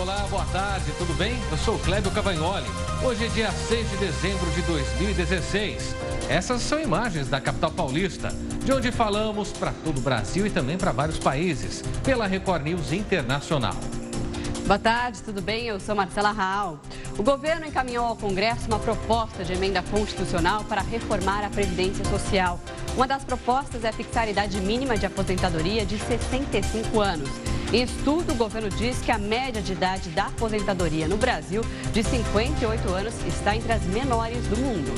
Olá, boa tarde, tudo bem? Eu sou o Clébio Cavagnoli. Hoje é dia 6 de dezembro de 2016. Essas são imagens da capital paulista, de onde falamos para todo o Brasil e também para vários países, pela Record News Internacional. Boa tarde, tudo bem? Eu sou Marcela Raal. O governo encaminhou ao Congresso uma proposta de emenda constitucional para reformar a Previdência Social. Uma das propostas é fixar a idade mínima de aposentadoria de 65 anos. Em estudo, o governo diz que a média de idade da aposentadoria no Brasil, de 58 anos, está entre as menores do mundo.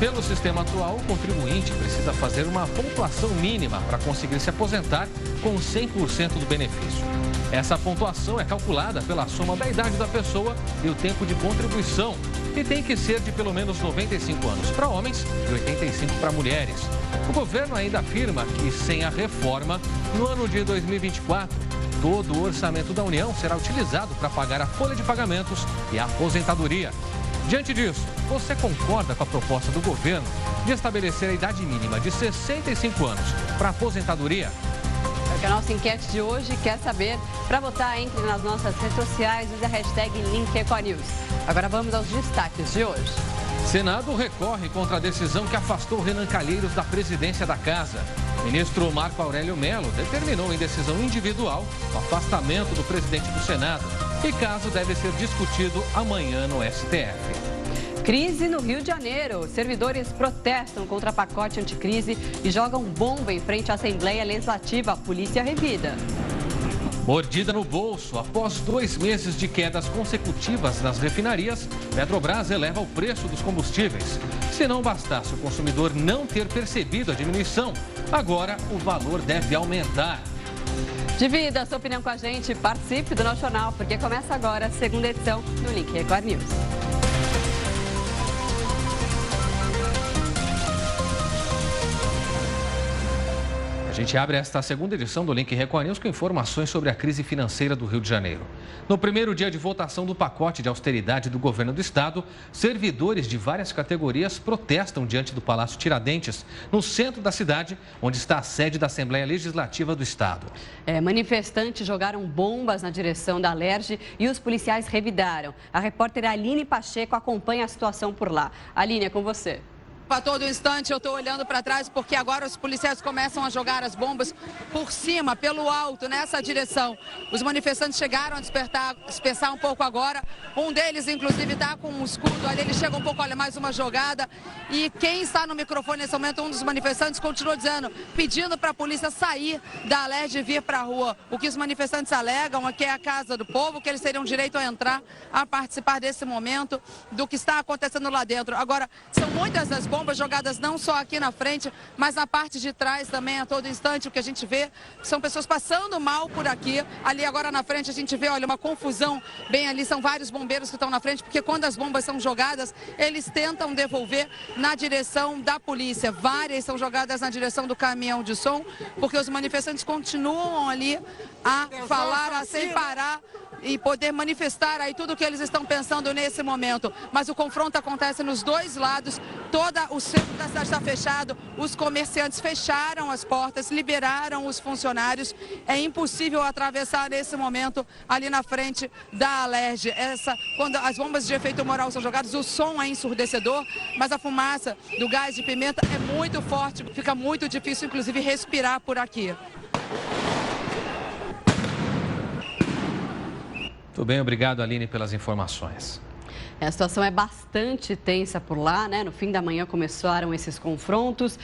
Pelo sistema atual, o contribuinte precisa fazer uma pontuação mínima para conseguir se aposentar com 100% do benefício. Essa pontuação é calculada pela soma da idade da pessoa e o tempo de contribuição, e tem que ser de pelo menos 95 anos para homens e 85 para mulheres. O governo ainda afirma que, sem a reforma, no ano de 2024, todo o orçamento da União será utilizado para pagar a folha de pagamentos e a aposentadoria. Diante disso, você concorda com a proposta do governo de estabelecer a idade mínima de 65 anos para a aposentadoria? É o que a nossa enquete de hoje quer saber. Para votar, entre nas nossas redes sociais, use a hashtag #LinkEcoNews. Agora vamos aos destaques de hoje. Senado recorre contra a decisão que afastou Renan Calheiros da presidência da Casa. Ministro Marco Aurélio Mello determinou em decisão individual o afastamento do presidente do Senado. E caso deve ser discutido amanhã no STF. Crise no Rio de Janeiro. Servidores protestam contra pacote anticrise e jogam bomba em frente à Assembleia Legislativa. A polícia revida. Mordida no bolso. Após 2 meses de quedas consecutivas nas refinarias, Petrobras eleva o preço dos combustíveis. Se não bastasse o consumidor não ter percebido a diminuição, agora o valor deve aumentar. Divida a sua opinião com a gente, participe do nosso jornal, porque começa agora a segunda edição do Link Record News. A gente abre esta segunda edição do Link Record News com informações sobre a crise financeira do Rio de Janeiro. No primeiro dia de votação do pacote de austeridade do governo do estado, servidores de várias categorias protestam diante do Palácio Tiradentes, no centro da cidade, onde está a sede da Assembleia Legislativa do estado. Manifestantes jogaram bombas na direção da Alerj e os policiais revidaram. A repórter Aline Pacheco acompanha a situação por lá. Aline, é com você. A todo instante eu estou olhando para trás porque agora os policiais começam a jogar as bombas por cima, pelo alto, nessa direção. Os manifestantes chegaram a dispersar um pouco agora. Um deles, inclusive, está com um escudo ali. Ele chega um pouco, olha, mais uma jogada. E quem está no microfone nesse momento, um dos manifestantes, continua dizendo, pedindo para a polícia sair da Alerj e vir para a rua. O que os manifestantes alegam é que é a casa do povo, que eles teriam direito a entrar, a participar desse momento, do que está acontecendo lá dentro. Agora, são muitas das bombas jogadas não só aqui na frente, mas na parte de trás também, a todo instante. O que a gente vê são pessoas passando mal por aqui. Ali agora na frente a gente vê, olha, uma confusão bem ali. São vários bombeiros que estão na frente, porque quando as bombas são jogadas, eles tentam devolver na direção da polícia. Várias são jogadas na direção do caminhão de som, porque os manifestantes continuam ali a falar, sem parar, e poder manifestar aí tudo o que eles estão pensando nesse momento. Mas o confronto acontece nos dois lados, todo o centro da cidade está fechado, os comerciantes fecharam as portas, liberaram os funcionários. É impossível atravessar nesse momento ali na frente da Alerj. Quando as bombas de efeito moral são jogadas, o som é ensurdecedor, mas a fumaça do gás de pimenta é muito forte, fica muito difícil, inclusive, respirar por aqui. Tudo bem, obrigado, Aline, pelas informações. A situação é bastante tensa por lá, né? No fim da manhã começaram esses confrontos.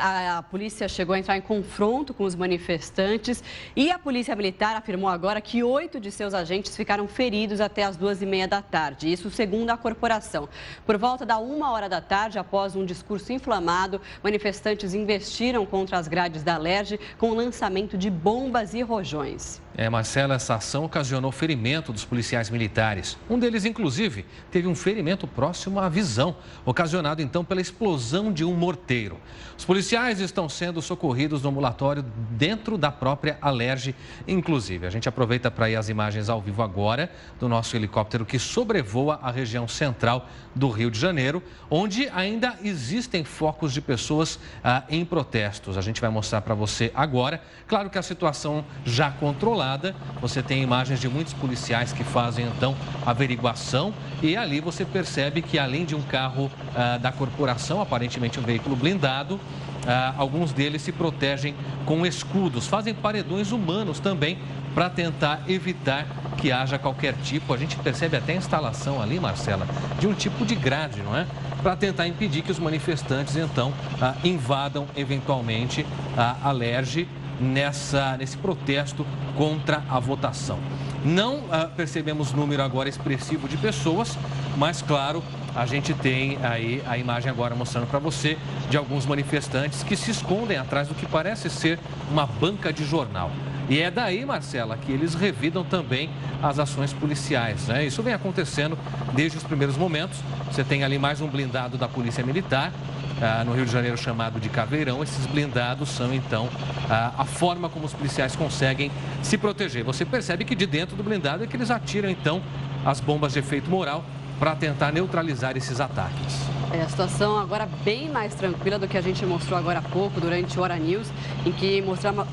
A polícia chegou a entrar em confronto com os manifestantes e a polícia militar afirmou agora que 8 de seus agentes ficaram feridos até as 2h30 da tarde. Isso segundo a corporação. Por volta da 1h da tarde, após um discurso inflamado, manifestantes investiram contra as grades da Alerj com o lançamento de bombas e rojões. Marcela, essa ação ocasionou ferimento dos policiais militares. Um deles, inclusive, teve um ferimento próximo à visão, ocasionado então pela explosão de um morteiro. Os policiais estão sendo socorridos no ambulatório dentro da própria Alerj, inclusive. A gente aproveita para ir às imagens ao vivo agora do nosso helicóptero que sobrevoa a região central do Rio de Janeiro, onde ainda existem focos de pessoas em protestos. A gente vai mostrar para você agora. Claro que a situação já controlada, blindada. Você tem imagens de muitos policiais que fazem, então, averiguação. E ali você percebe que, além de um carro da corporação, aparentemente um veículo blindado, alguns deles se protegem com escudos. Fazem paredões humanos também para tentar evitar que haja qualquer tipo. A gente percebe até a instalação ali, Marcela, de um tipo de grade, não é? Para tentar impedir que os manifestantes, então, invadam eventualmente a Alerj nesse protesto contra a votação. Não percebemos número agora expressivo de pessoas, mas, claro, a gente tem aí a imagem agora mostrando para você de alguns manifestantes que se escondem atrás do que parece ser uma banca de jornal. E é daí, Marcela, que eles revidam também as ações policiais, né? Isso vem acontecendo desde os primeiros momentos. Você tem ali mais um blindado da Polícia Militar, no Rio de Janeiro, chamado de Caveirão. Esses blindados são, então, a forma como os policiais conseguem se proteger. Você percebe que de dentro do blindado é que eles atiram, então, as bombas de efeito moral para tentar neutralizar esses ataques. A situação agora bem mais tranquila do que a gente mostrou agora há pouco durante o Hora News, em que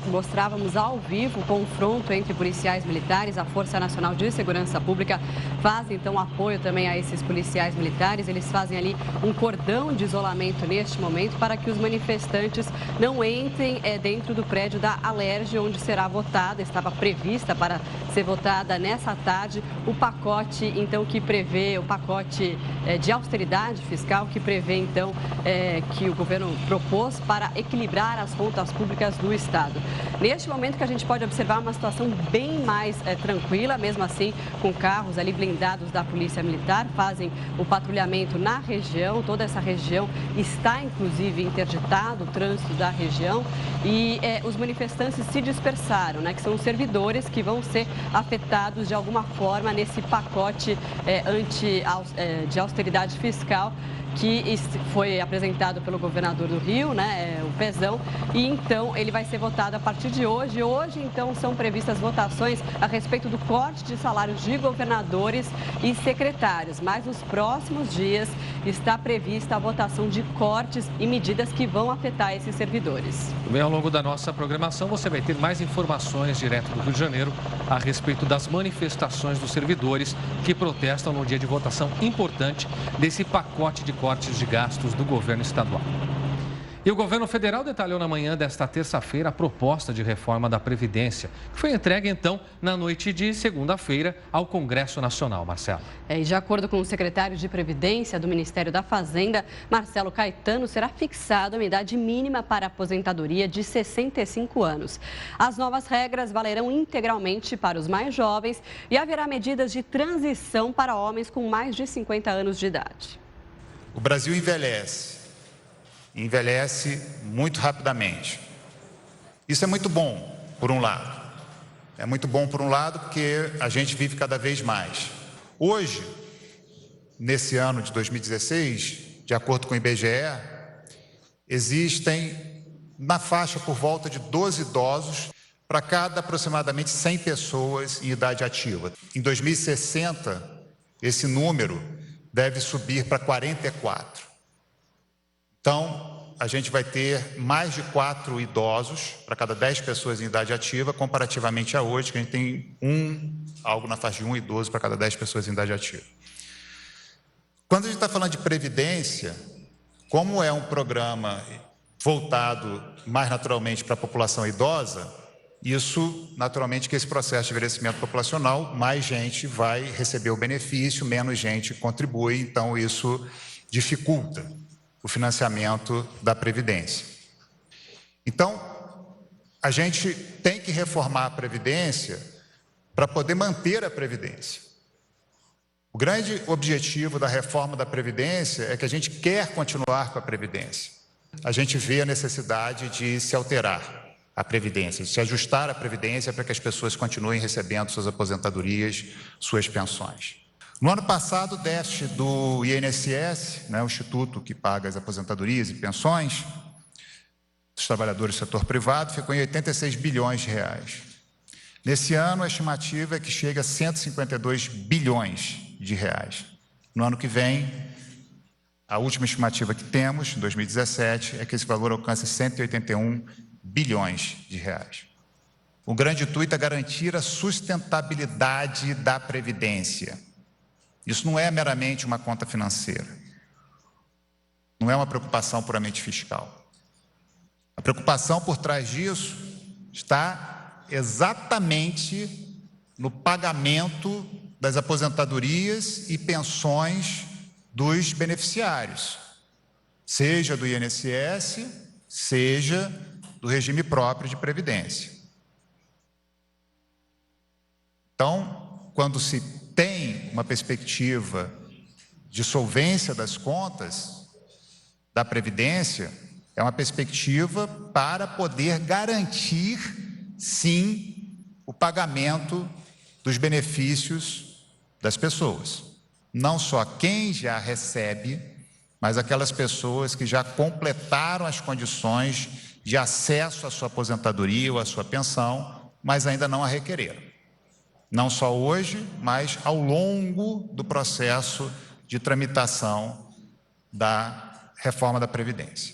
mostrávamos ao vivo o confronto entre policiais militares. A Força Nacional de Segurança Pública faz então apoio também a esses policiais militares. Eles fazem ali um cordão de isolamento neste momento para que os manifestantes não entrem dentro do prédio da Alerj, onde será votada, estava prevista para ser votada nessa tarde, o pacote então que prevê, o pacote de austeridade fiscal, que prevê, então, que o governo propôs para equilibrar as contas públicas do Estado. Neste momento que a gente pode observar uma situação bem mais tranquila, mesmo assim, com carros ali blindados da Polícia Militar, fazem o patrulhamento na região. Toda essa região está, inclusive, interditado o trânsito da região e os manifestantes se dispersaram, né, que são os servidores que vão ser afetados de alguma forma nesse pacote de austeridade fiscal que foi apresentado pelo governador do Rio, né, o Pezão, e então ele vai ser votado a partir de hoje. Hoje, então, são previstas votações a respeito do corte de salários de governadores e secretários, mas nos próximos dias está prevista a votação de cortes e medidas que vão afetar esses servidores. Também ao longo da nossa programação você vai ter mais informações direto do Rio de Janeiro a respeito das manifestações dos servidores que protestam no dia de votação importante desse pacote de cortes de gastos do governo estadual. E o governo federal detalhou na manhã desta terça-feira a proposta de reforma da Previdência, que foi entregue, então, na noite de segunda-feira ao Congresso Nacional. Marcelo. E de acordo com o secretário de Previdência do Ministério da Fazenda, Marcelo Caetano, será fixada uma idade mínima para aposentadoria de 65 anos. As novas regras valerão integralmente para os mais jovens e haverá medidas de transição para homens com mais de 50 anos de idade. O Brasil envelhece muito rapidamente. Isso é muito bom, por um lado. É muito bom, por um lado, porque a gente vive cada vez mais. Hoje, nesse ano de 2016, de acordo com o IBGE, existem na faixa por volta de 12 idosos para cada aproximadamente 100 pessoas em idade ativa. Em 2060, esse número deve subir para 44. Então, a gente vai ter mais de 4 idosos para cada 10 pessoas em idade ativa, comparativamente a hoje, que a gente tem algo na faixa de 1 idoso para cada 10 pessoas em idade ativa. Quando a gente está falando de previdência, como é um programa voltado mais naturalmente para a população idosa, isso, naturalmente, que esse processo de envelhecimento populacional, mais gente vai receber o benefício, menos gente contribui, então isso dificulta o financiamento da Previdência. Então, a gente tem que reformar a Previdência para poder manter a Previdência. O grande objetivo da reforma da Previdência é que a gente quer continuar com a Previdência. A gente vê a necessidade de se alterar a Previdência, de se ajustar a Previdência para que as pessoas continuem recebendo suas aposentadorias, suas pensões. No ano passado, o déficit do INSS, o instituto que paga as aposentadorias e pensões dos trabalhadores do setor privado, ficou em 86 bilhões de reais. Nesse ano, a estimativa é que chega a 152 bilhões de reais. No ano que vem, a última estimativa que temos, em 2017, é que esse valor alcance 181 bilhões de reais. o grande intuito é garantir a sustentabilidade da Previdência. Isso não é meramente uma conta financeira, não é uma preocupação puramente fiscal. A preocupação por trás disso está exatamente no pagamento das aposentadorias e pensões dos beneficiários, seja do INSS, seja do regime próprio de previdência. Então, quando se tem uma perspectiva de solvência das contas da Previdência, é uma perspectiva para poder garantir, sim, o pagamento dos benefícios das pessoas. Não só quem já recebe, mas aquelas pessoas que já completaram as condições de acesso à sua aposentadoria ou à sua pensão, mas ainda não a requereram. Não só hoje, mas ao longo do processo de tramitação da reforma da Previdência.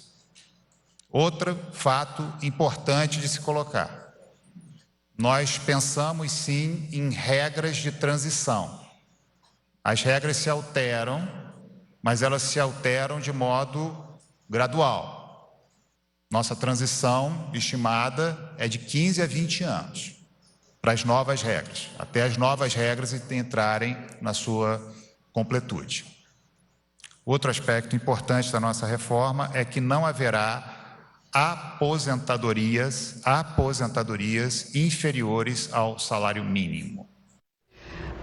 Outro fato importante de se colocar. Nós pensamos, sim, em regras de transição. As regras se alteram, mas elas se alteram de modo gradual. Nossa transição estimada é de 15 a 20 anos para as novas regras, até as novas regras entrarem na sua completude. Outro aspecto importante da nossa reforma é que não haverá aposentadorias inferiores ao salário mínimo.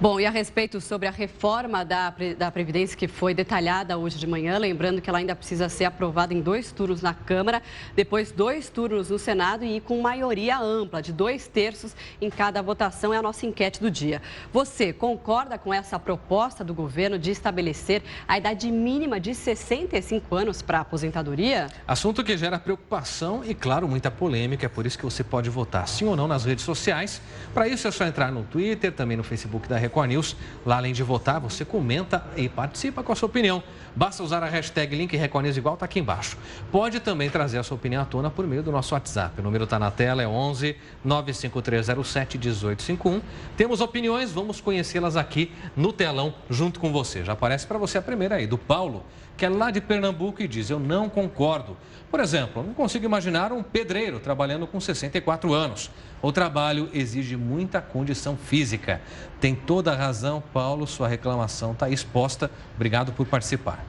Bom, e a respeito sobre a reforma da Previdência que foi detalhada hoje de manhã, lembrando que ela ainda precisa ser aprovada em 2 turnos na Câmara, depois 2 turnos no Senado e com maioria ampla, de 2/3 em cada votação, é a nossa enquete do dia. Você concorda com essa proposta do governo de estabelecer a idade mínima de 65 anos para a aposentadoria? Assunto que gera preocupação e, claro, muita polêmica. É por isso que você pode votar sim ou não nas redes sociais. Para isso é só entrar no Twitter, também no Facebook da Record News. Lá, além de votar, você comenta e participa com a sua opinião. Basta usar a hashtag Link Record News igual está aqui embaixo. Pode também trazer a sua opinião à tona por meio do nosso WhatsApp. O número está na tela, é 11 95307 1851. Temos opiniões, vamos conhecê-las aqui no telão junto com você. Já aparece para você a primeira aí, do Paulo, que é lá de Pernambuco e diz: eu não concordo. Por exemplo, não consigo imaginar um pedreiro trabalhando com 64 anos. O trabalho exige muita condição física. Tem toda a razão, Paulo, sua reclamação está exposta. Obrigado por participar.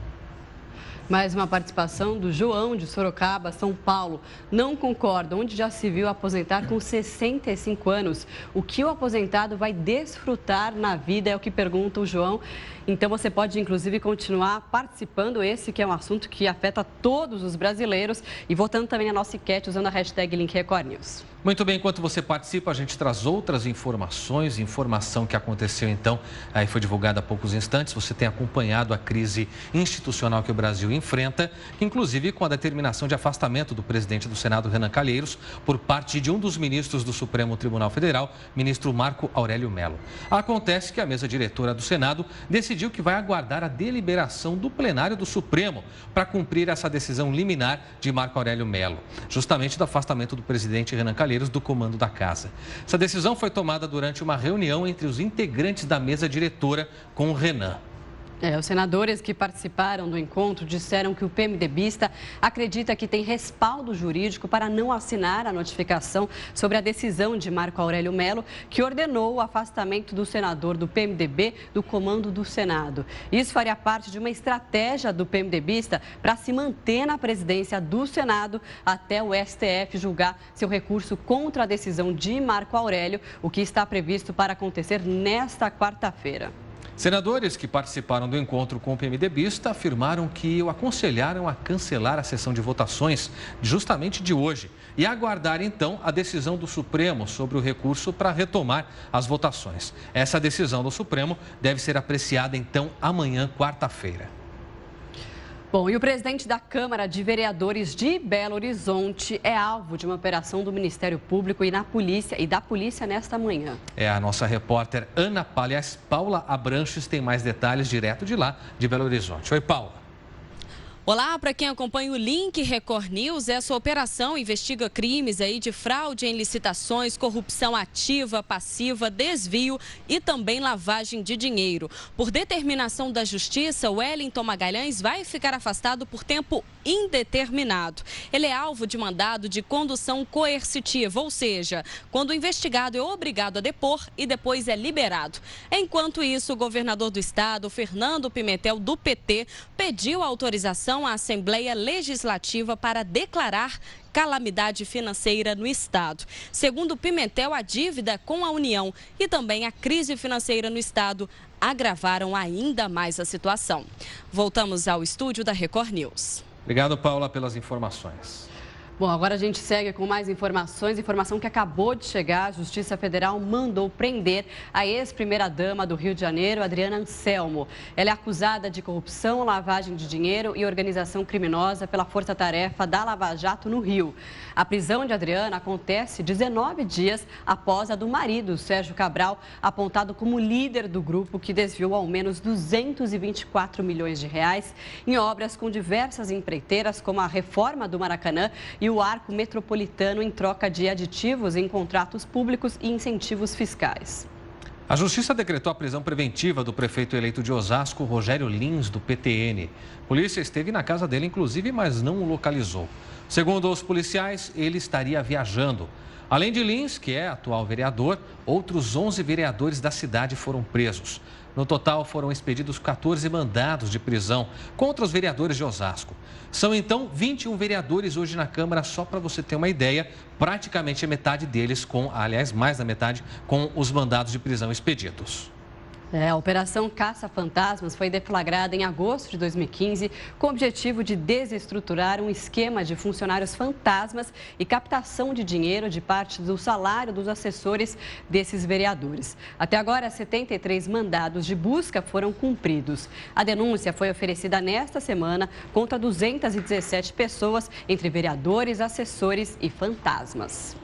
Mais uma participação do João, de Sorocaba, São Paulo. Não concordo. Onde já se viu aposentar com 65 anos? O que o aposentado vai desfrutar na vida é o que pergunta o João. Então você pode, inclusive, continuar participando. Esse que é um assunto que afeta todos os brasileiros. E votando também na nossa enquete usando a hashtag Link Record News. Muito bem, enquanto você participa, a gente traz outras informações. Informação que aconteceu, então, aí foi divulgada há poucos instantes. Você tem acompanhado a crise institucional que o Brasil enfrenta, inclusive com a determinação de afastamento do presidente do Senado, Renan Calheiros, por parte de um dos ministros do Supremo Tribunal Federal, ministro Marco Aurélio Mello. Acontece que a mesa diretora do Senado decidiu que vai aguardar a deliberação do plenário do Supremo para cumprir essa decisão liminar de Marco Aurélio Mello, justamente do afastamento do presidente Renan Calheiros do comando da casa. Essa decisão foi tomada durante uma reunião entre os integrantes da mesa diretora com o Renan. Os senadores que participaram do encontro disseram que o PMDBista acredita que tem respaldo jurídico para não assinar a notificação sobre a decisão de Marco Aurélio Mello, que ordenou o afastamento do senador do PMDB do comando do Senado. Isso faria parte de uma estratégia do PMDBista para se manter na presidência do Senado até o STF julgar seu recurso contra a decisão de Marco Aurélio, o que está previsto para acontecer nesta quarta-feira. Senadores que participaram do encontro com o PMDBista afirmaram que o aconselharam a cancelar a sessão de votações justamente de hoje e aguardar, então, a decisão do Supremo sobre o recurso para retomar as votações. Essa decisão do Supremo deve ser apreciada, então, amanhã, quarta-feira. Bom, e o presidente da Câmara de Vereadores de Belo Horizonte é alvo de uma operação do Ministério Público e da polícia nesta manhã. É a nossa repórter Paula Abranches tem mais detalhes direto de lá, de Belo Horizonte. Oi, Paula. Olá, para quem acompanha o Link Record News, essa operação investiga crimes de fraude em licitações, corrupção ativa, passiva, desvio e também lavagem de dinheiro. Por determinação da Justiça, o Wellington Magalhães vai ficar afastado por tempo indeterminado. Ele é alvo de mandado de condução coercitiva, ou seja, quando o investigado é obrigado a depor e depois é liberado. Enquanto isso, o governador do estado, Fernando Pimentel, do PT, pediu autorização à Assembleia Legislativa para declarar calamidade financeira no estado. Segundo Pimentel, a dívida com a União e também a crise financeira no estado agravaram ainda mais a situação. Voltamos ao estúdio da Record News. Obrigado, Paula, pelas informações. Bom, agora a gente segue com mais informações. Informação que acabou de chegar. A Justiça Federal mandou prender a ex-primeira-dama do Rio de Janeiro, Adriana Anselmo. Ela é acusada de corrupção, lavagem de dinheiro e organização criminosa pela força-tarefa da Lava Jato no Rio. A prisão de Adriana acontece 19 dias após a do marido, Sérgio Cabral, apontado como líder do grupo que desviou ao menos 224 milhões de reais em obras com diversas empreiteiras, como a reforma do Maracanã e o arco metropolitano em troca de aditivos em contratos públicos e incentivos fiscais. A Justiça decretou a prisão preventiva do prefeito eleito de Osasco, Rogério Lins, do PTN. A polícia esteve na casa dele, inclusive, mas não o localizou. Segundo os policiais, ele estaria viajando. Além de Lins, que é atual vereador, outros 11 vereadores da cidade foram presos. No total, foram expedidos 14 mandados de prisão contra os vereadores de Osasco. São, então, 21 vereadores hoje na Câmara, só para você ter uma ideia, praticamente a metade deles, mais da metade, com os mandados de prisão expedidos. A Operação Caça-Fantasmas foi deflagrada em agosto de 2015 com o objetivo de desestruturar um esquema de funcionários fantasmas e captação de dinheiro de parte do salário dos assessores desses vereadores. Até agora, 73 mandados de busca foram cumpridos. A denúncia foi oferecida nesta semana contra 217 pessoas, entre vereadores, assessores e fantasmas.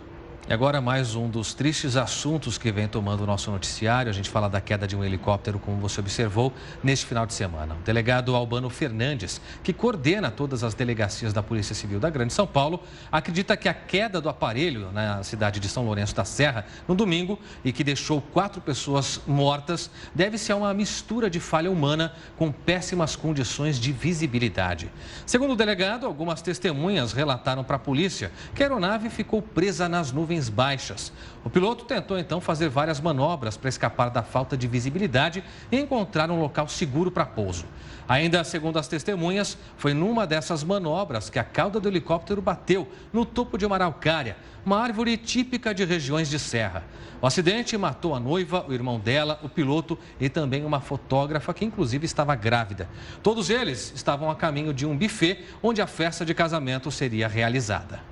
E agora mais um dos tristes assuntos que vem tomando o nosso noticiário. A gente fala da queda de um helicóptero, como você observou, neste final de semana. O delegado Albano Fernandes, que coordena todas as delegacias da Polícia Civil da Grande São Paulo, acredita que a queda do aparelho na cidade de São Lourenço da Serra, no domingo, e que deixou 4 pessoas mortas, deve-se a uma mistura de falha humana com péssimas condições de visibilidade. Segundo o delegado, algumas testemunhas relataram para a polícia que a aeronave ficou presa nas nuvens baixas. O piloto tentou então fazer várias manobras para escapar da falta de visibilidade e encontrar um local seguro para pouso. Ainda segundo as testemunhas, foi numa dessas manobras que a cauda do helicóptero bateu no topo de uma araucária, uma árvore típica de regiões de serra. O acidente matou a noiva, o irmão dela, o piloto e também uma fotógrafa que inclusive estava grávida. Todos eles estavam a caminho de um buffet onde a festa de casamento seria realizada.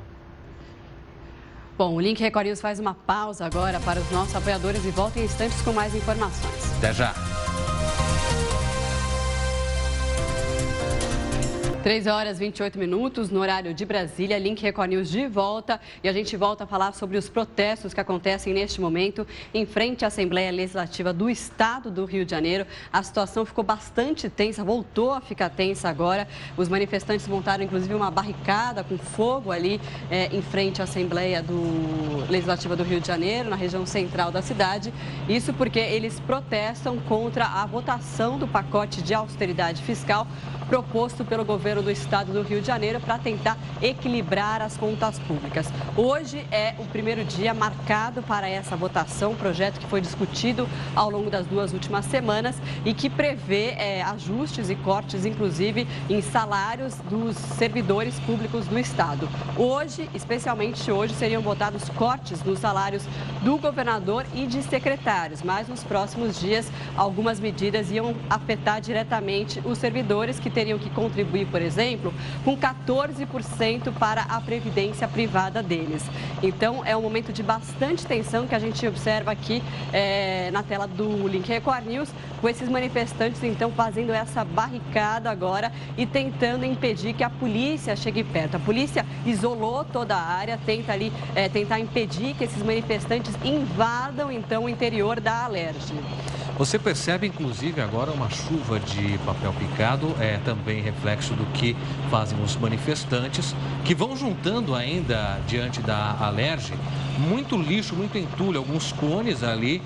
Bom, o Link Record News faz uma pausa agora para os nossos apoiadores e volta em instantes com mais informações. Até já! 3h28 no horário de Brasília, Link Record News de volta e a gente volta a falar sobre os protestos que acontecem neste momento em frente à Assembleia Legislativa do Estado do Rio de Janeiro. A situação ficou bastante tensa, voltou a ficar tensa agora. Os manifestantes montaram inclusive uma barricada com fogo ali em frente à Assembleia Legislativa do Rio de Janeiro, na região central da cidade. Isso porque eles protestam contra a votação do pacote de austeridade fiscal proposto pelo governo do estado do Rio de Janeiro para tentar equilibrar as contas públicas. Hoje é o primeiro dia marcado para essa votação, projeto que foi discutido ao longo das 2 últimas semanas e que prevê ajustes e cortes, inclusive, em salários dos servidores públicos do estado. Hoje, especialmente hoje, seriam votados cortes nos salários do governador e de secretários, mas nos próximos dias algumas medidas iam afetar diretamente os servidores que teriam que contribuir, por exemplo, com 14% para a previdência privada deles. Então, é um momento de bastante tensão que a gente observa aqui na tela do Link Record News, com esses manifestantes, então, fazendo essa barricada agora e tentando impedir que a polícia chegue perto. A polícia isolou toda a área, tenta ali tentar impedir que esses manifestantes invadam, então, o interior da Alerj. Você percebe, inclusive, agora uma chuva de papel picado, é também reflexo do que fazem os manifestantes, que vão juntando ainda diante da Alerj muito lixo, muito entulho, alguns cones ali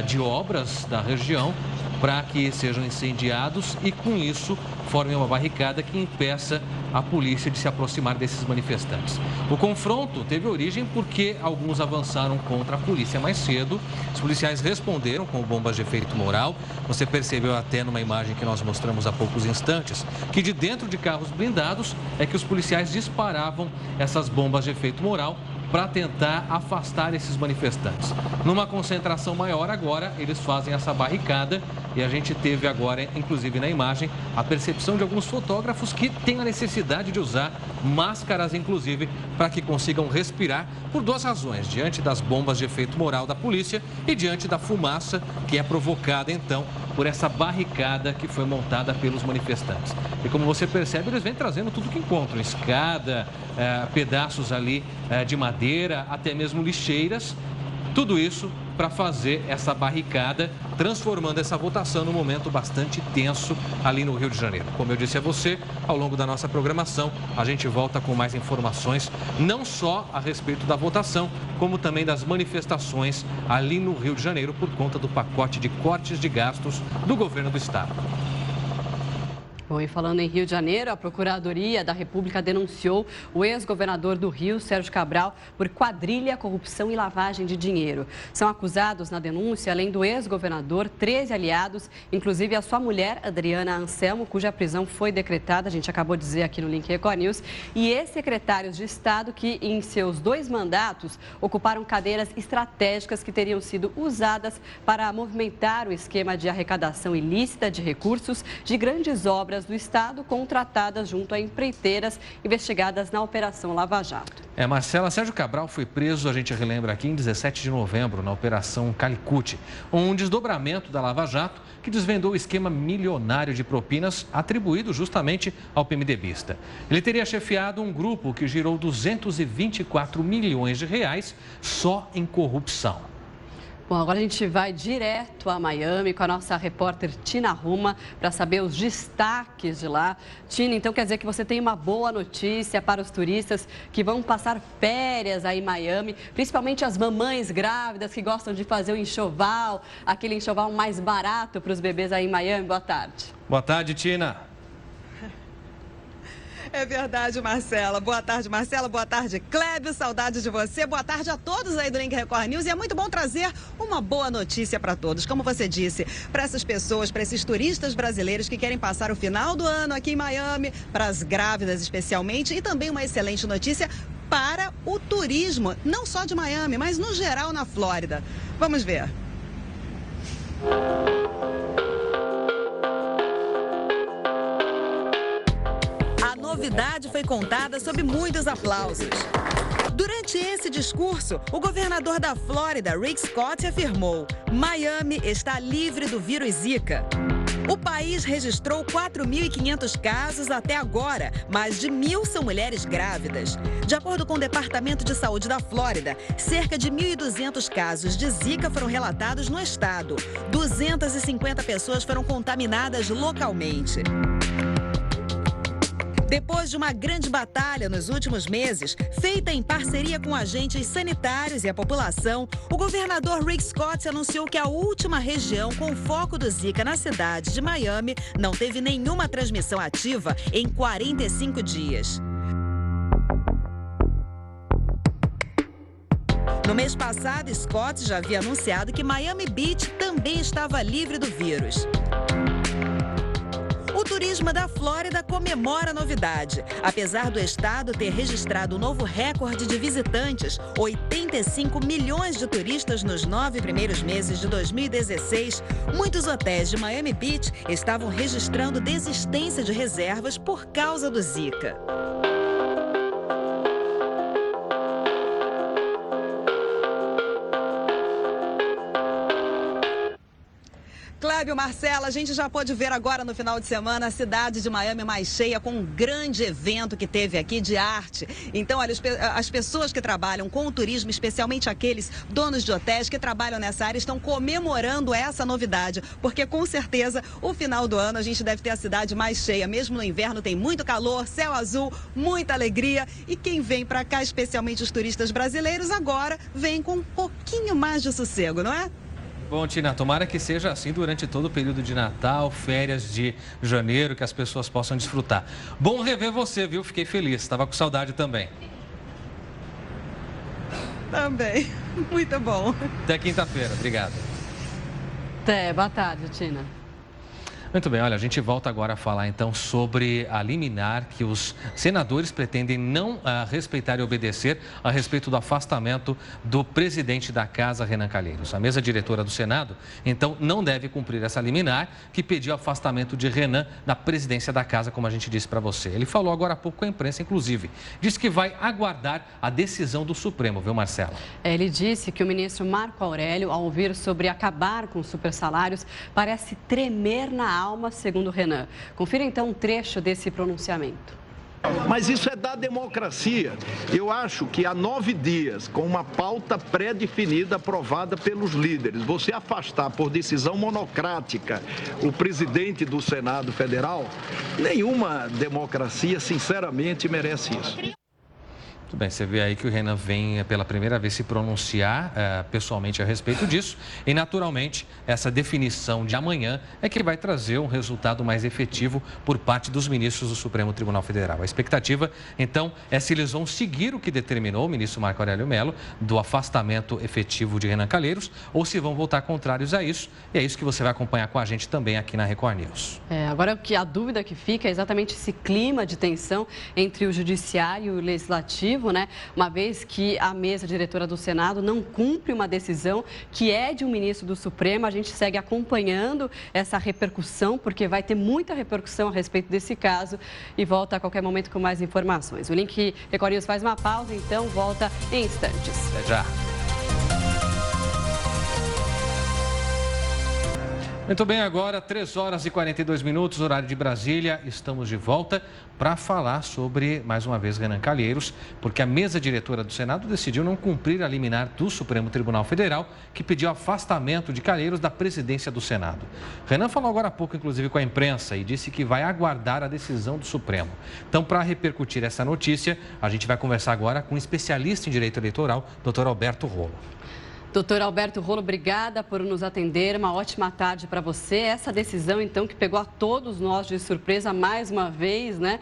de obras da região, para que sejam incendiados e, com isso, formem uma barricada que impeça a polícia de se aproximar desses manifestantes. O confronto teve origem porque alguns avançaram contra a polícia mais cedo. Os policiais responderam com bombas de efeito moral. Você percebeu até numa imagem que nós mostramos há poucos instantes que de dentro de carros blindados é que os policiais disparavam essas bombas de efeito moral para tentar afastar esses manifestantes. Numa concentração maior agora, eles fazem essa barricada e a gente teve agora, inclusive na imagem, a percepção de alguns fotógrafos que têm a necessidade de usar máscaras, inclusive, para que consigam respirar por duas razões, diante das bombas de efeito moral da polícia e diante da fumaça que é provocada, então, por essa barricada que foi montada pelos manifestantes. E como você percebe, eles vêm trazendo tudo que encontram, escada, pedaços ali de madeira, até mesmo lixeiras, tudo isso para fazer essa barricada, transformando essa votação num momento bastante tenso ali no Rio de Janeiro. Como eu disse a você, ao longo da nossa programação, a gente volta com mais informações, não só a respeito da votação, como também das manifestações ali no Rio de Janeiro por conta do pacote de cortes de gastos do governo do estado. Bom, e falando em Rio de Janeiro, a Procuradoria da República denunciou o ex-governador do Rio, Sérgio Cabral, por quadrilha, corrupção e lavagem de dinheiro. São acusados na denúncia, além do ex-governador, 13 aliados, inclusive a sua mulher, Adriana Anselmo, cuja prisão foi decretada, a gente acabou de dizer aqui no Link Record News, e ex-secretários de Estado que, em seus 2 mandatos, ocuparam cadeiras estratégicas que teriam sido usadas para movimentar o esquema de arrecadação ilícita de recursos de grandes obras do Estado contratadas junto a empreiteiras investigadas na Operação Lava Jato. Marcela, Sérgio Cabral foi preso, a gente relembra aqui, em 17 de novembro, na Operação Calicut, um desdobramento da Lava Jato que desvendou o esquema milionário de propinas atribuído justamente ao PMDBista. Ele teria chefiado um grupo que girou 224 milhões de reais só em corrupção. Bom, agora a gente vai direto a Miami com a nossa repórter Tina Ruma para saber os destaques de lá. Tina, então quer dizer que você tem uma boa notícia para os turistas que vão passar férias aí em Miami, principalmente as mamães grávidas que gostam de fazer o enxoval, aquele enxoval mais barato para os bebês aí em Miami. Boa tarde. Boa tarde, Tina. É verdade, Marcela. Boa tarde, Marcela. Boa tarde, Clébio. Saudade de você. Boa tarde a todos aí do Link Record News. E é muito bom trazer uma boa notícia para todos. Como você disse, para essas pessoas, para esses turistas brasileiros que querem passar o final do ano aqui em Miami, para as grávidas especialmente, e também uma excelente notícia para o turismo, não só de Miami, mas no geral na Flórida. Vamos ver. A novidade foi contada sob muitos aplausos. Durante esse discurso, o governador da Flórida, Rick Scott, afirmou: Miami está livre do vírus Zika. O país registrou 4.500 casos até agora, mais de 1.000 são mulheres grávidas. De acordo com o Departamento de Saúde da Flórida, cerca de 1.200 casos de Zika foram relatados no estado. 250 pessoas foram contaminadas localmente. Depois de uma grande batalha nos últimos meses, feita em parceria com agentes sanitários e a população, o governador Rick Scott anunciou que a última região com foco do Zika na cidade de Miami não teve nenhuma transmissão ativa em 45 dias. No mês passado, Scott já havia anunciado que Miami Beach também estava livre do vírus. O turismo da Flórida comemora a novidade. Apesar do estado ter registrado um novo recorde de visitantes, 85 milhões de turistas nos 9 primeiros meses de 2016, muitos hotéis de Miami Beach estavam registrando desistência de reservas por causa do Zika. Clébio, Marcela, a gente já pôde ver agora no final de semana a cidade de Miami mais cheia com um grande evento que teve aqui de arte. Então, olha, as pessoas que trabalham com o turismo, especialmente aqueles donos de hotéis que trabalham nessa área, estão comemorando essa novidade, porque com certeza o final do ano a gente deve ter a cidade mais cheia. Mesmo no inverno tem muito calor, céu azul, muita alegria. E quem vem para cá, especialmente os turistas brasileiros, agora vem com um pouquinho mais de sossego, não é? Bom, Tina, tomara que seja assim durante todo o período de Natal, férias de janeiro, que as pessoas possam desfrutar. Bom rever você, viu? Fiquei feliz, estava com saudade também. Também, muito bom. Até quinta-feira, obrigado. Até, boa tarde, Tina. Muito bem, olha, a gente volta agora a falar então sobre a liminar que os senadores pretendem não respeitar e obedecer a respeito do afastamento do presidente da Casa, Renan Calheiros. A mesa diretora do Senado, então, não deve cumprir essa liminar que pediu afastamento de Renan da presidência da Casa, como a gente disse para você. Ele falou agora há pouco com a imprensa, inclusive. Disse que vai aguardar a decisão do Supremo, viu, Marcela? Ele disse que o ministro Marco Aurélio, ao ouvir sobre acabar com os supersalários, parece tremer na alma, segundo Renan. Confira então um trecho desse pronunciamento. Mas isso é da democracia. Eu acho que há 9 dias, com uma pauta pré-definida aprovada pelos líderes, você afastar por decisão monocrática o presidente do Senado Federal, nenhuma democracia, sinceramente, merece isso. Muito bem, você vê aí que o Renan vem pela primeira vez se pronunciar pessoalmente a respeito disso e, naturalmente, essa definição de amanhã é que vai trazer um resultado mais efetivo por parte dos ministros do Supremo Tribunal Federal. A expectativa, então, é se eles vão seguir o que determinou o ministro Marco Aurélio Mello do afastamento efetivo de Renan Calheiros ou se vão voltar contrários a isso. E é isso que você vai acompanhar com a gente também aqui na Record News. Agora, a dúvida que fica é exatamente esse clima de tensão entre o Judiciário e o Legislativo, né? Uma vez que a mesa diretora do Senado não cumpre uma decisão que é de um ministro do Supremo. A gente segue acompanhando essa repercussão, porque vai ter muita repercussão a respeito desse caso e volta a qualquer momento com mais informações. O Link Record News faz uma pausa, então volta em instantes. Até já. Muito bem, agora 3 horas e 42 minutos, horário de Brasília. Estamos de volta para falar sobre, mais uma vez, Renan Calheiros, porque a mesa diretora do Senado decidiu não cumprir a liminar do Supremo Tribunal Federal, que pediu afastamento de Calheiros da presidência do Senado. Renan falou agora há pouco, inclusive, com a imprensa e disse que vai aguardar a decisão do Supremo. Então, para repercutir essa notícia, a gente vai conversar agora com um especialista em direito eleitoral, Dr. Alberto Rolo. Doutor Alberto Rolo, obrigada por nos atender. Uma ótima tarde para você. Essa decisão, então, que pegou a todos nós de surpresa mais uma vez, né?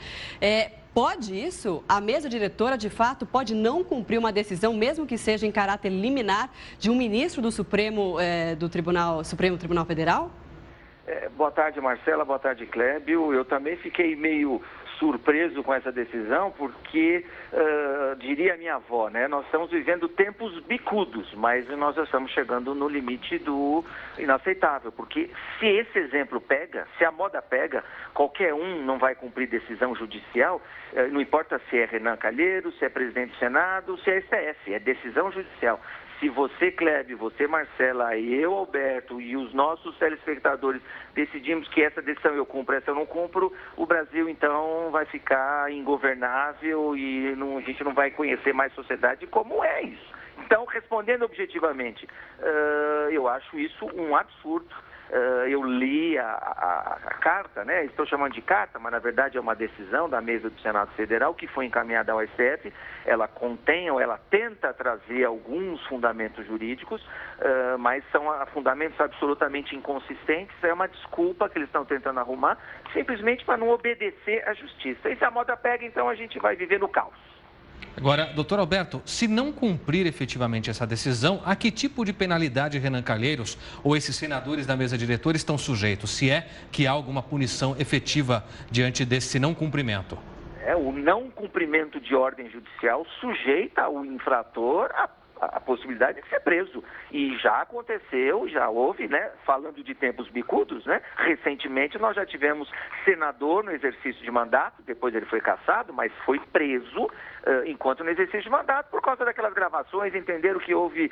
Pode isso? A mesa diretora, de fato, pode não cumprir uma decisão, mesmo que seja em caráter liminar, de um ministro do Supremo Tribunal Federal? Boa tarde, Marcela. Boa tarde, Clébio. Eu também fiquei meio surpreso com essa decisão, porque, diria a minha avó, né, nós estamos vivendo tempos bicudos, mas nós já estamos chegando no limite do inaceitável, porque se esse exemplo pega, se a moda pega, qualquer um não vai cumprir decisão judicial, não importa se é Renan Calheiros, se é presidente do Senado, se é STF, é decisão judicial. Se você, Clébio, você, Marcela, e eu, Alberto, e os nossos telespectadores decidimos que essa decisão eu cumpro, essa eu não cumpro, o Brasil, então, vai ficar ingovernável e a gente não vai conhecer mais sociedade como é isso. Então, respondendo objetivamente, eu acho isso um absurdo. Eu li a carta, né? Estou chamando de carta, mas na verdade é uma decisão da mesa do Senado Federal que foi encaminhada ao STF. Ela contém ou ela tenta trazer alguns fundamentos jurídicos, mas são fundamentos absolutamente inconsistentes. É uma desculpa que eles estão tentando arrumar, simplesmente para não obedecer à justiça. E se a moda pega, então a gente vai viver no caos. Agora, doutor Alberto, se não cumprir efetivamente essa decisão, a que tipo de penalidade Renan Calheiros ou esses senadores da mesa diretora estão sujeitos? Se é que há alguma punição efetiva diante desse não cumprimento? O não cumprimento de ordem judicial sujeita o infrator a possibilidade de ser preso. E já aconteceu, já houve, né, falando de tempos bicudos, né, recentemente nós já tivemos senador no exercício de mandato, depois ele foi cassado, mas foi preso enquanto no exercício de mandato por causa daquelas gravações, entenderam que houve,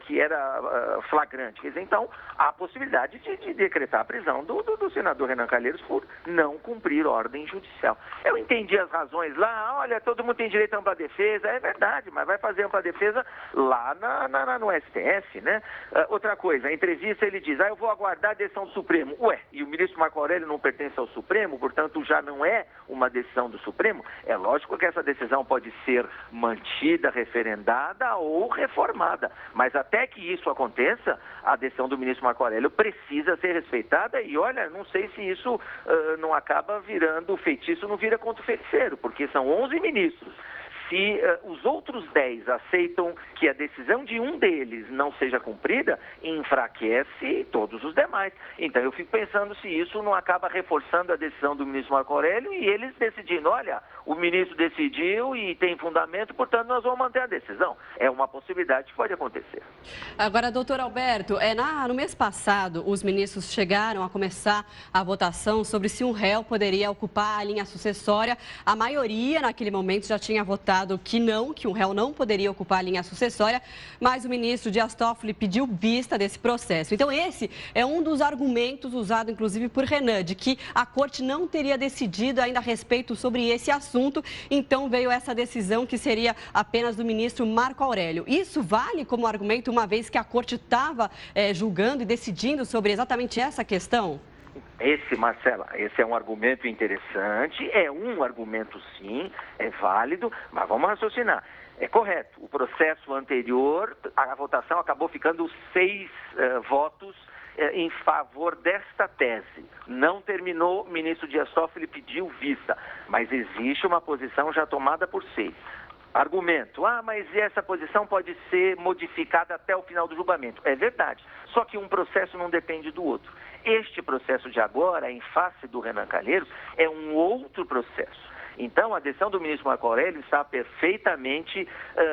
que era flagrante. Quer dizer, então, há a possibilidade de decretar a prisão do senador Renan Calheiros por não cumprir ordem judicial. Eu entendi as razões lá, olha, todo mundo tem direito a ampla defesa, é verdade, mas vai fazer ampla defesa lá no STF, né? Outra coisa, a entrevista ele diz, eu vou aguardar a decisão do Supremo. Ué, e o ministro Marco Aurélio não pertence ao Supremo, portanto já não é uma decisão do Supremo? É lógico que essa decisão pode ser mantida, referendada ou reformada, mas até que isso aconteça, a decisão do ministro Marco Aurélio precisa ser respeitada e olha, não sei se isso não acaba virando, o feitiço não vira contra o feiticeiro, porque são 11 ministros. Se os outros 10 aceitam que a decisão de um deles não seja cumprida, enfraquece todos os demais. Então eu fico pensando se isso não acaba reforçando a decisão do ministro Marco Aurélio e eles decidindo, olha, o ministro decidiu e tem fundamento, portanto nós vamos manter a decisão. É uma possibilidade que pode acontecer. Agora, doutor Alberto, no mês passado os ministros chegaram a começar a votação sobre se um réu poderia ocupar a linha sucessória. A maioria naquele momento já tinha votado que um réu não poderia ocupar a linha sucessória, mas o ministro Dias Toffoli pediu vista desse processo. Então, esse é um dos argumentos usado, inclusive, por Renan, de que a corte não teria decidido ainda a respeito sobre esse assunto, então veio essa decisão que seria apenas do ministro Marco Aurélio. Isso vale como argumento, uma vez que a corte estava julgando e decidindo sobre exatamente essa questão? Marcela, esse é um argumento interessante, é um argumento sim, é válido, mas vamos raciocinar. É correto, o processo anterior, a votação acabou ficando 6 votos em favor desta tese. Não terminou, o ministro Dias Toffoli pediu vista, mas existe uma posição já tomada por 6. Argumento, mas essa posição pode ser modificada até o final do julgamento. É verdade, só que um processo não depende do outro. Este processo de agora, em face do Renan Calheiros, é um outro processo. Então, a decisão do ministro Marco Aurélio está perfeitamente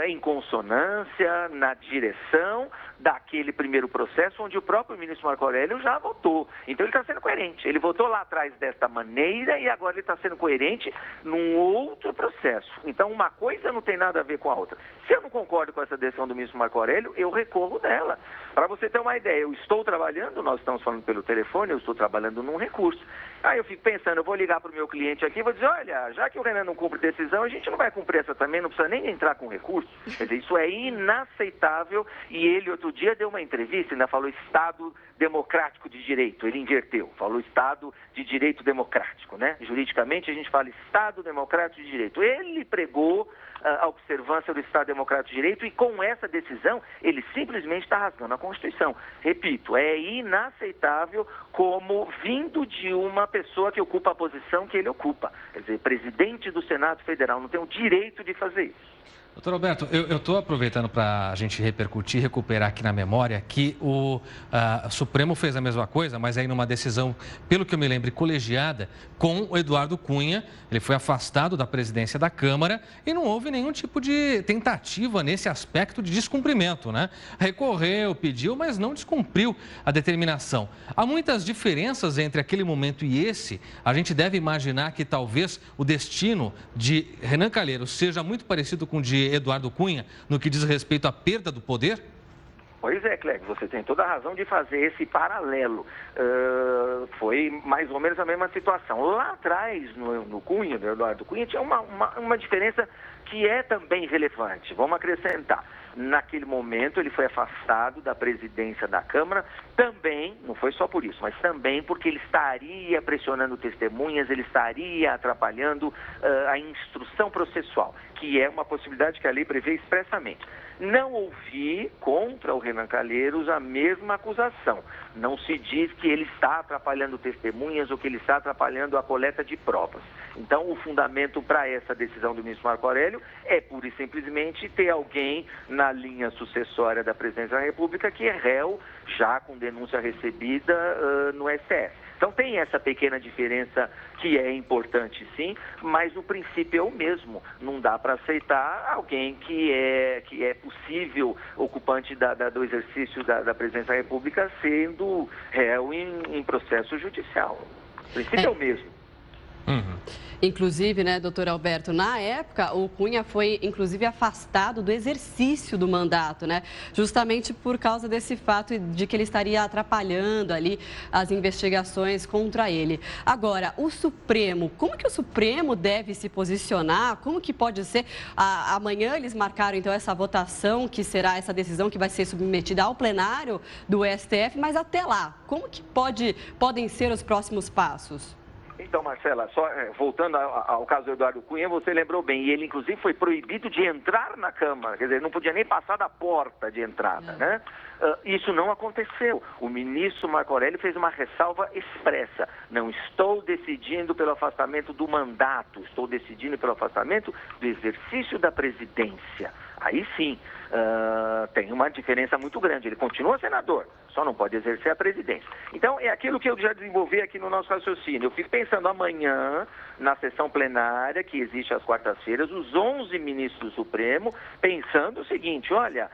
em consonância, na direção daquele primeiro processo, onde o próprio ministro Marco Aurélio já votou. Então, ele está sendo coerente. Ele votou lá atrás desta maneira e agora ele está sendo coerente num outro processo. Então, uma coisa não tem nada a ver com a outra. Se eu não concordo com essa decisão do ministro Marco Aurélio, eu recorro dela. Para você ter uma ideia, eu estou trabalhando, nós estamos falando pelo telefone, eu estou trabalhando num recurso. Aí eu fico pensando, eu vou ligar para o meu cliente aqui e vou dizer, olha, já que o Renan não cumpre decisão, a gente não vai cumprir essa também, não precisa nem entrar com recurso. Quer dizer, isso é inaceitável e ele outro dia deu uma entrevista, ainda falou Estado democrático de direito, ele inverteu, falou Estado de direito democrático, né? Juridicamente a gente fala Estado democrático de direito. Ele pregou a observância do Estado democrático de direito e com essa decisão ele simplesmente está rasgando a Constituição. Repito, é inaceitável como vindo de uma pessoa que ocupa a posição que ele ocupa. Quer dizer, presidente do Senado Federal não tem o direito de fazer isso. Doutor Alberto, eu estou aproveitando para a gente repercutir, recuperar aqui na memória que o Supremo fez a mesma coisa, mas aí numa decisão, pelo que eu me lembro, colegiada com o Eduardo Cunha. Ele foi afastado da presidência da Câmara e não houve nenhum tipo de tentativa nesse aspecto de descumprimento, né? Recorreu, pediu, mas não descumpriu a determinação. Há muitas diferenças entre aquele momento e esse. A gente deve imaginar que talvez o destino de Renan Calheiros seja muito parecido com o de Eduardo Cunha, no que diz respeito à perda do poder? Pois é, Cleber, você tem toda a razão de fazer esse paralelo. Foi mais ou menos a mesma situação. Lá atrás, no Cunha, no Eduardo Cunha, tinha uma diferença que é também relevante. Vamos acrescentar. Naquele momento, ele foi afastado da presidência da Câmara, também, não foi só por isso, mas também porque ele estaria pressionando testemunhas, ele estaria atrapalhando a instrução processual, que é uma possibilidade que a lei prevê expressamente. Não ouvi contra o Renan Calheiros a mesma acusação. Não se diz que ele está atrapalhando testemunhas ou que ele está atrapalhando a coleta de provas. Então, o fundamento para essa decisão do ministro Marco Aurélio é pura e simplesmente ter alguém na linha sucessória da presidência da República que é réu, já com denúncia recebida no STF. Então tem essa pequena diferença que é importante sim, mas o princípio é o mesmo. Não dá para aceitar alguém que é possível ocupante do exercício da presidência da República sendo réu em processo judicial. O princípio é o mesmo. Inclusive, né, doutor Alberto, na época o Cunha foi, inclusive, afastado do exercício do mandato, né? Justamente por causa desse fato de que ele estaria atrapalhando ali as investigações contra ele. Agora, o Supremo, como que o Supremo deve se posicionar? Como que pode ser? Amanhã eles marcaram, então, essa votação, que será essa decisão que vai ser submetida ao plenário do STF, mas até lá, como que podem ser os próximos passos? Então, Marcela, só voltando ao caso do Eduardo Cunha, você lembrou bem, e ele inclusive foi proibido de entrar na Câmara, quer dizer, não podia nem passar da porta de entrada, né? Isso não aconteceu. O ministro Marco Aurélio fez uma ressalva expressa. Não estou decidindo pelo afastamento do mandato, estou decidindo pelo afastamento do exercício da presidência. Aí sim, tem uma diferença muito grande. Ele continua senador, só não pode exercer a presidência. Então, é aquilo que eu já desenvolvi aqui no nosso raciocínio. Eu fico pensando amanhã, na sessão plenária, que existe às quartas-feiras, os 11 ministros do Supremo, pensando o seguinte, olha,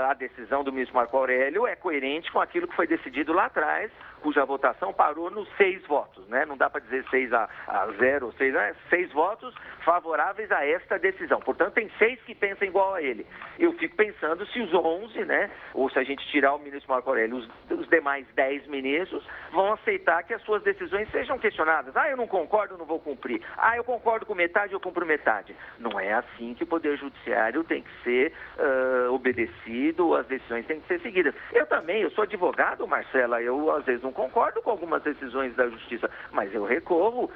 a decisão do ministro Marco Aurélio é coerente com aquilo que foi decidido lá atrás, cuja votação parou nos 6 votos, né? Não dá para dizer 6-0, 6 votos favoráveis a esta decisão. Portanto, tem 6 que pensam igual a ele. Eu fico pensando se os 11, né, ou se a gente tirar o ministro Marco Aurélio, os demais 10 ministros vão aceitar que as suas decisões sejam questionadas. Eu não concordo, não vou cumprir. Eu concordo com metade, eu cumpro metade. Não é assim que o Poder Judiciário tem que ser obedecido, as decisões têm que ser seguidas. Eu sou advogado, Marcela, eu às vezes não concordo com algumas decisões da Justiça, mas eu recorro,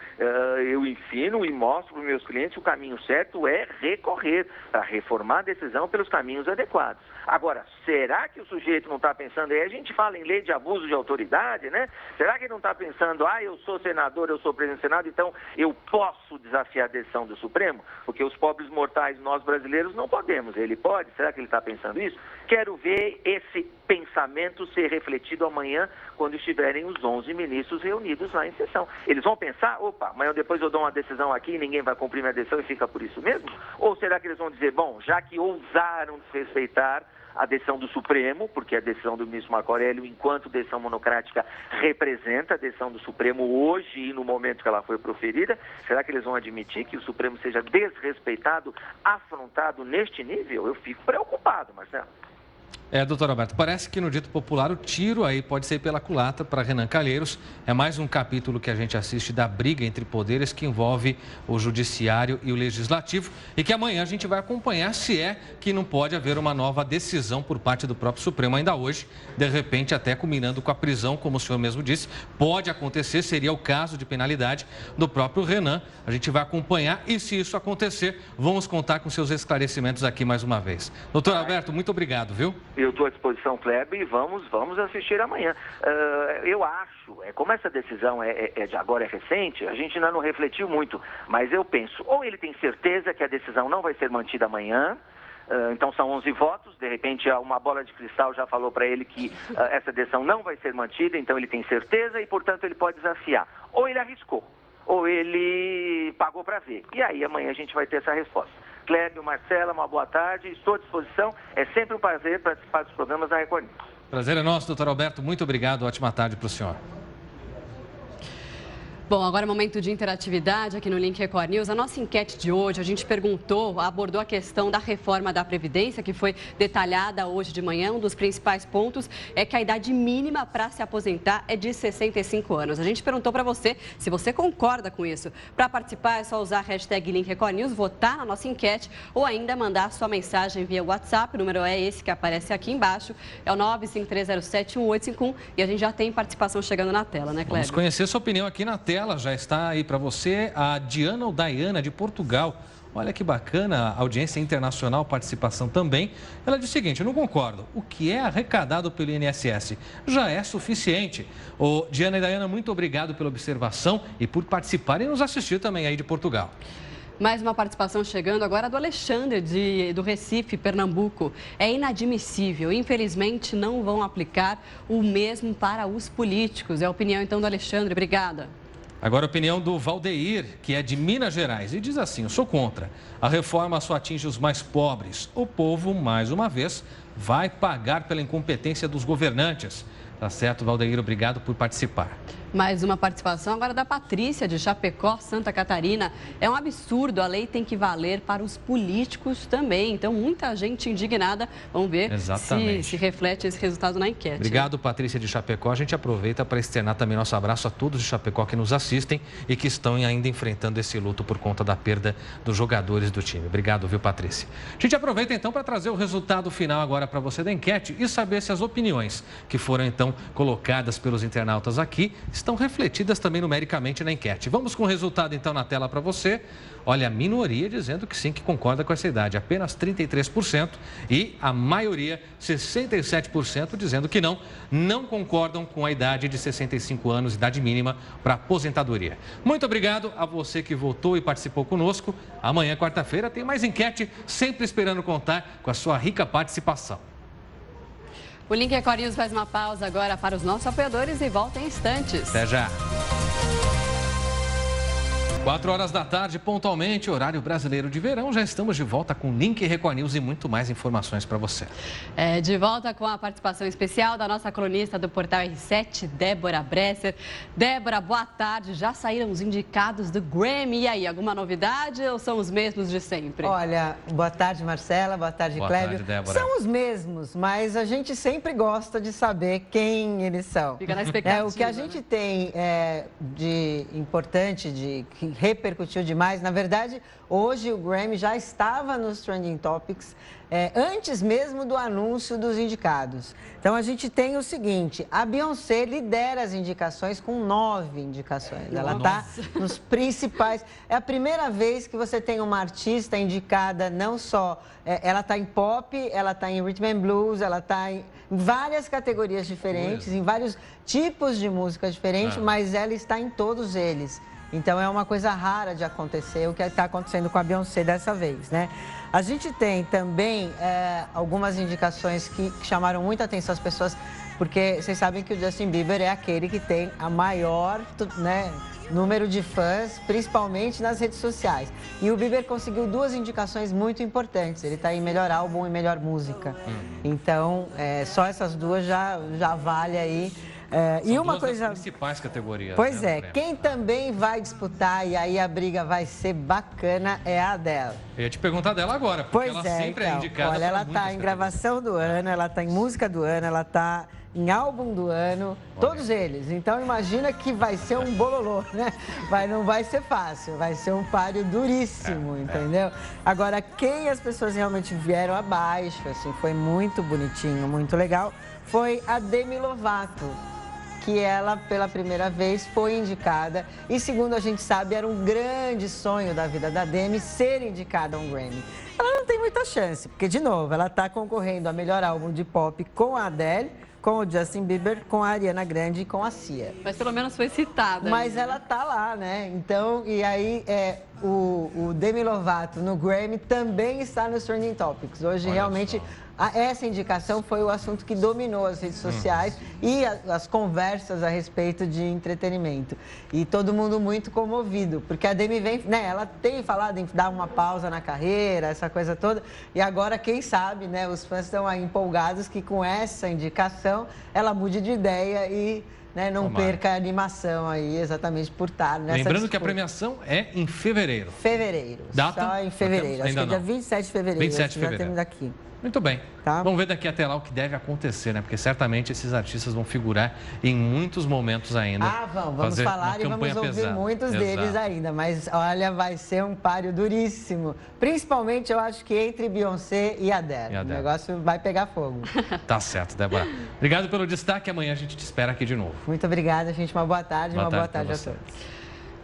eu ensino e mostro para os meus clientes que o caminho certo é recorrer, para reformar a decisão pelos caminhos adequados. Agora, será que o sujeito não está pensando, aí a gente fala em lei de abuso de autoridade, né? Será que ele não está pensando, eu sou senador, eu sou presidente do Senado, então eu posso desafiar a decisão do Supremo? Porque os pobres mortais, nós brasileiros, não podemos. Ele pode? Será que ele está pensando isso? Quero ver esse pensamento ser refletido amanhã, quando estiverem os 11 ministros reunidos lá em sessão. Eles vão pensar, amanhã depois eu dou uma decisão aqui e ninguém vai cumprir minha decisão e fica por isso mesmo? Ou será que eles vão dizer, já que ousaram desrespeitar a decisão do Supremo, porque a decisão do ministro Marco Aurélio, enquanto decisão monocrática, representa a decisão do Supremo hoje e no momento que ela foi proferida, será que eles vão admitir que o Supremo seja desrespeitado, afrontado neste nível? Eu fico preocupado, Marcelo. Doutor Alberto, parece que no dito popular o tiro aí pode ser pela culatra para Renan Calheiros. É mais um capítulo que a gente assiste da briga entre poderes que envolve o judiciário e o legislativo e que amanhã a gente vai acompanhar se é que não pode haver uma nova decisão por parte do próprio Supremo ainda hoje, de repente até culminando com a prisão, como o senhor mesmo disse. Pode acontecer, seria o caso de penalidade do próprio Renan. A gente vai acompanhar e se isso acontecer, vamos contar com seus esclarecimentos aqui mais uma vez. Doutor Alberto, muito obrigado, viu? Eu estou à disposição, Kleber, e vamos assistir amanhã. Eu acho, como essa decisão agora é recente, a gente ainda não refletiu muito, mas eu penso, ou ele tem certeza que a decisão não vai ser mantida amanhã, então são 11 votos, de repente uma bola de cristal já falou para ele que essa decisão não vai ser mantida, então ele tem certeza e, portanto, ele pode desafiar. Ou ele arriscou, ou ele pagou para ver. E aí amanhã a gente vai ter essa resposta. Clébio, Marcela, uma boa tarde, estou à disposição. É sempre um prazer participar dos programas da Record News. Prazer é nosso, doutor Alberto. Muito obrigado. Ótima tarde para o senhor. Bom, agora é momento de interatividade aqui no Link Record News. A nossa enquete de hoje, a gente abordou a questão da reforma da Previdência, que foi detalhada hoje de manhã. Um dos principais pontos é que a idade mínima para se aposentar é de 65 anos. A gente perguntou para você se você concorda com isso. Para participar é só usar a hashtag Link Record News, votar na nossa enquete ou ainda mandar sua mensagem via WhatsApp. O número é esse que aparece aqui embaixo, é o 953071851 e a gente já tem participação chegando na tela, né, Cléber? Vamos conhecer sua opinião aqui na tela. Já está aí para você a Diana Dayana, de Portugal. Olha que bacana, audiência internacional, participação também. Ela diz o seguinte, eu não concordo. O que é arrecadado pelo INSS já é suficiente. Diana e Dayana, muito obrigado pela observação e por participar e nos assistir também aí de Portugal. Mais uma participação chegando agora do Alexandre, do Recife, Pernambuco. É inadmissível. Infelizmente, não vão aplicar o mesmo para os políticos. É a opinião, então, do Alexandre. Obrigada. Agora a opinião do Valdeir, que é de Minas Gerais, e diz assim: eu sou contra. A reforma só atinge os mais pobres. O povo, mais uma vez, vai pagar pela incompetência dos governantes. Tá certo, Valdeir, obrigado por participar. Mais uma participação agora da Patrícia, de Chapecó, Santa Catarina. É um absurdo, a lei tem que valer para os políticos também. Então, muita gente indignada. Vamos ver se reflete esse resultado na enquete. Obrigado, Patrícia de Chapecó. A gente aproveita para externar também nosso abraço a todos de Chapecó que nos assistem e que estão ainda enfrentando esse luto por conta da perda dos jogadores do time. Obrigado, viu, Patrícia? A gente aproveita então para trazer o resultado final agora para você da enquete e saber se as opiniões que foram então colocadas pelos internautas aqui estão refletidas também numericamente na enquete. Vamos com o resultado então na tela para você. Olha, a minoria dizendo que sim, que concorda com essa idade, apenas 33%, e a maioria, 67%, dizendo que não concordam com a idade de 65 anos, idade mínima para aposentadoria. Muito obrigado a você que votou e participou conosco. Amanhã, quarta-feira, tem mais enquete, sempre esperando contar com a sua rica participação. O Link Record News faz uma pausa agora para os nossos apoiadores e volta em instantes. Até já. 4 horas da tarde, pontualmente, horário brasileiro de verão. Já estamos de volta com Link Record News e muito mais informações para você. De volta com a participação especial da nossa colunista do Portal R7, Débora Bresser. Débora, boa tarde. Já saíram os indicados do Grammy. E aí, alguma novidade ou são os mesmos de sempre? Olha, boa tarde, Marcela. Boa tarde, Clébio. Boa tarde, Débora. São os mesmos, mas a gente sempre gosta de saber quem eles são. Fica na expectativa. O que a gente tem de importante, que repercutiu demais. Na verdade, hoje o Grammy já estava nos Trending Topics antes mesmo do anúncio dos indicados. Então, a gente tem o seguinte, a Beyoncé lidera as indicações com 9 indicações. Ela está nos principais. É a primeira vez que você tem uma artista indicada, não só... ela está em pop, ela está em rhythm and blues, ela está em várias categorias diferentes, em vários tipos de música diferentes, mas ela está em todos eles. Então, é uma coisa rara de acontecer, o que está acontecendo com a Beyoncé dessa vez, né? A gente tem também algumas indicações que chamaram muita atenção às pessoas, porque vocês sabem que o Justin Bieber é aquele que tem a maior, número de fãs, principalmente nas redes sociais. E o Bieber conseguiu 2 indicações muito importantes. Ele está em melhor álbum e melhor música. Então, só essas 2 já vale aí. E uma coisa, das principais categorias. Pois quem também vai disputar, e aí a briga vai ser bacana, é a Adele. Eu ia te perguntar dela agora, porque ela sempre é indicada. Olha, ela está em gravação do ano, ela está em música do ano, ela está em álbum do ano, todos eles. Então, imagina que vai ser um bololô, né? Não vai ser fácil, vai ser um páreo duríssimo, entendeu? Agora, quem as pessoas realmente vieram abaixo, assim, foi muito bonitinho, muito legal, foi a Demi Lovato, que ela, pela primeira vez, foi indicada. E, segundo a gente sabe, era um grande sonho da vida da Demi ser indicada a um Grammy. Ela não tem muita chance, porque, de novo, ela está concorrendo a melhor álbum de pop com a Adele, com o Justin Bieber, com a Ariana Grande e com a Cia. Mas pelo menos foi citada. Mas ela tá lá, né? Então, e aí o Demi Lovato no Grammy também está nos Trending Topics. Hoje, realmente, essa indicação foi o assunto que dominou as redes sociais e as conversas a respeito de entretenimento. E todo mundo muito comovido, porque a Demi vem, né? Ela tem falado em dar uma pausa na carreira, essa coisa toda. E agora, quem sabe, né? Os fãs estão aí empolgados que com essa indicação ela mude de ideia e... não perca a animação aí, exatamente por estar nessa Lembrando disputa. que a premiação é em fevereiro. Fevereiro. Data? Só em fevereiro. Acho que é dia 27 de fevereiro. 27 de fevereiro. Já temos daqui. Muito bem. Tá. Vamos ver daqui até lá o que deve acontecer, né? Porque certamente esses artistas vão figurar em muitos momentos ainda. Vamos falar e vamos ouvir muitos deles ainda. Mas, olha, vai ser um páreo duríssimo. Principalmente, eu acho que entre Beyoncé e Adele. O negócio vai pegar fogo. Tá certo, Débora. Obrigado pelo destaque. Amanhã a gente te espera aqui de novo. Muito obrigada, gente. Uma boa tarde. Uma boa tarde a todos.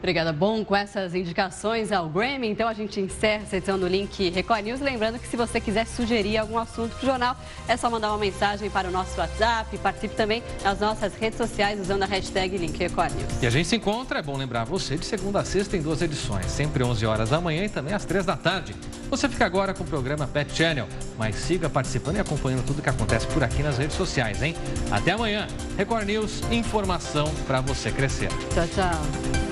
Obrigada, bom. Com essas indicações ao Grammy, então a gente encerra essa edição do Link Record News. Lembrando que se você quiser sugerir algum assunto para o jornal, é só mandar uma mensagem para o nosso WhatsApp. Participe também nas nossas redes sociais usando a hashtag Link Record News. E a gente se encontra, é bom lembrar você, de segunda a sexta em 2 edições, sempre 11 horas da manhã e também às 3 da tarde. Você fica agora com o programa Pet Channel, mas siga participando e acompanhando tudo que acontece por aqui nas redes sociais, hein? Até amanhã. Record News, informação para você crescer. Tchau, tchau.